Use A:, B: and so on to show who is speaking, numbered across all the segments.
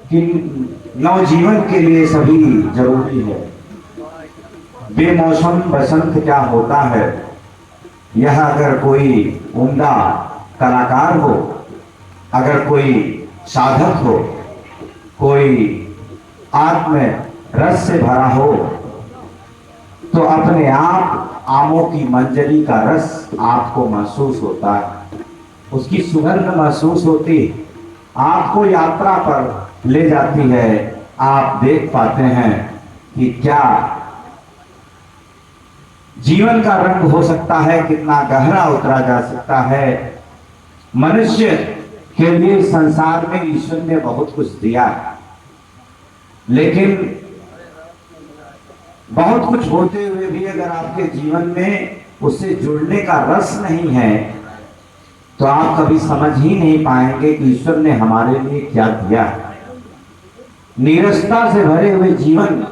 A: कि नवजीवन के लिए सभी जरूरी है। बेमौसम बसंत क्या होता है, यह अगर कोई उम्दा कलाकार हो, अगर कोई साधक हो, कोई आत्म रस से भरा हो, तो अपने आप आमों की मंजरी का रस आपको महसूस होता है, उसकी सुगंध महसूस होती, आपको यात्रा पर ले जाती है। आप देख पाते हैं कि क्या जीवन का रंग हो सकता है, कितना गहरा उतरा जा सकता है। मनुष्य के लिए संसार में ईश्वर ने बहुत कुछ दिया है, लेकिन बहुत कुछ होते हुए भी अगर आपके जीवन में उससे जुड़ने का रस नहीं है, तो आप कभी समझ ही नहीं पाएंगे कि ईश्वर ने हमारे लिए क्या दिया है। नीरसता से भरे हुए जीवन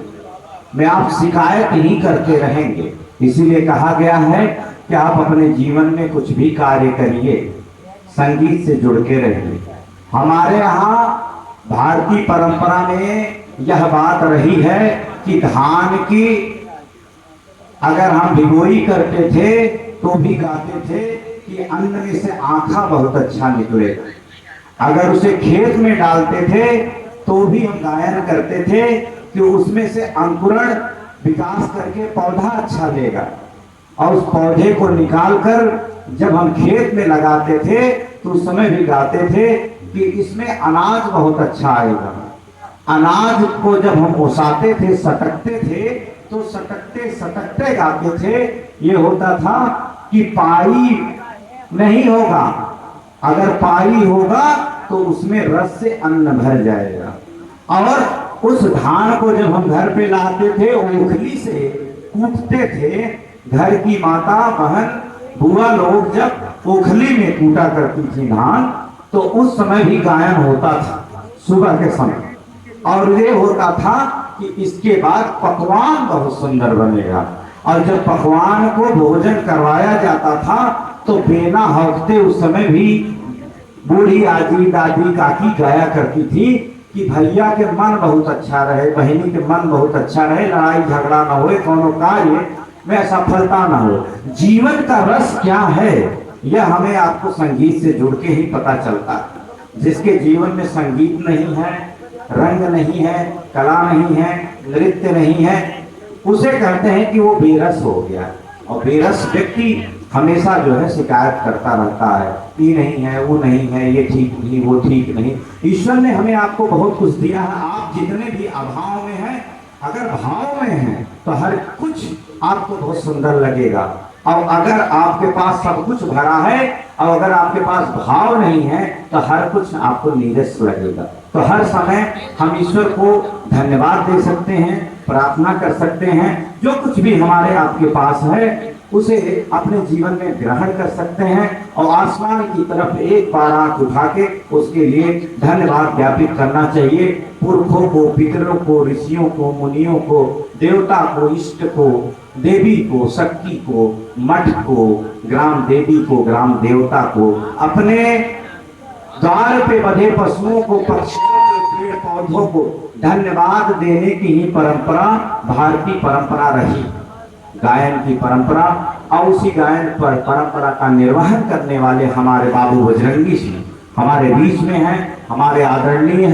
A: में आप शिकायत ही करते रहेंगे। इसीलिए कहा गया है कि आप अपने जीवन में कुछ भी कार्य करिए, संगीत से जुड़ के रहिए। हमारे यहाँ भारतीय परंपरा में यह बात रही है कि धान की अगर हम भिगोई करते थे तो भी गाते थे कि अन्न में से आँखा बहुत अच्छा निकले। अगर उसे खेत में डालते थे तो भी हम गायन करते थे कि उसमें से अंकुरण विकास करके पौधा अच्छा लेगा, और उस पौधे को निकालकर जब हम खेत में लगाते थे तो उस समय भी गाते थे कि इसमें अनाज बहुत अच्छा आएगा। अनाज को जब हम ओसाते थे, सटकते थे, तो सटकते सटकते गाते थे। ये होता था कि पाई नहीं होगा, अगर पाई होगा तो उसमें रस से अन्न भर जाएगा। और उस धान को जब हम घर पे लाते थे, ओखली से कूटते थे। घर की माता बहन बुआ लोग जब ओखली में कूटा करती थी धान, तो उस समय भी गायन होता था सुबह के समय, और ये होता था कि इसके बाद पकवान बहुत सुंदर बनेगा। और जब पकवान को भोजन करवाया जाता था तो बेना हौकते उस समय भी बूढ़ी आजी दादी काकी गाया करती थी कि भैया के मन बहुत अच्छा रहे, बहनी के मन बहुत अच्छा रहे, लड़ाई झगड़ा ना हो, कोनो कार्य में असफलता ना हो। जीवन का रस क्या है, यह हमें आपको संगीत से जुड़ के ही पता चलता है। जिसके जीवन में संगीत नहीं है, रंग नहीं है, कला नहीं है, नृत्य नहीं है, उसे कहते हैं कि वो बेरस हो गया। और बेरस व्यक्ति हमेशा जो है शिकायत करता रहता है, ये नहीं है, वो नहीं है, ये ठीक नहीं, वो ठीक नहीं। ईश्वर ने हमें आपको बहुत कुछ दिया है। आप जितने भी अभाव में हैं, अगर भाव में हैं तो हर कुछ आपको बहुत सुंदर लगेगा। और अगर आपके पास सब कुछ भरा है और अगर आपके पास भाव नहीं है तो हर कुछ आपको नीरस लगेगा। तो हर समय हम ईश्वर को धन्यवाद दे सकते हैं, प्रार्थना कर सकते हैं। जो कुछ भी हमारे आपके पास है उसे अपने जीवन में ग्रहण कर सकते हैं, और आसमान की तरफ एक बार आंख उठा के उसके लिए धन्यवाद ज्ञापित करना चाहिए। पुरखों को, पितरों को, ऋषियों को, मुनियों को, देवता को, इष्ट को, देवी को, शक्ति को, मठ को, ग्राम देवी को, ग्राम देवता को, अपने द्वार पे बंधे पशुओं को, पक्षियों को, पेड़ पौधों को धन्यवाद देने की ही परंपरा भारतीय परंपरा रही, गायन की परंपरा। और उसी गायन पर परंपरा का निर्वहन करने वाले हमारे बाबू बजरंगी जी हमारे बीच में हैं, हमारे आदरणीय हैं।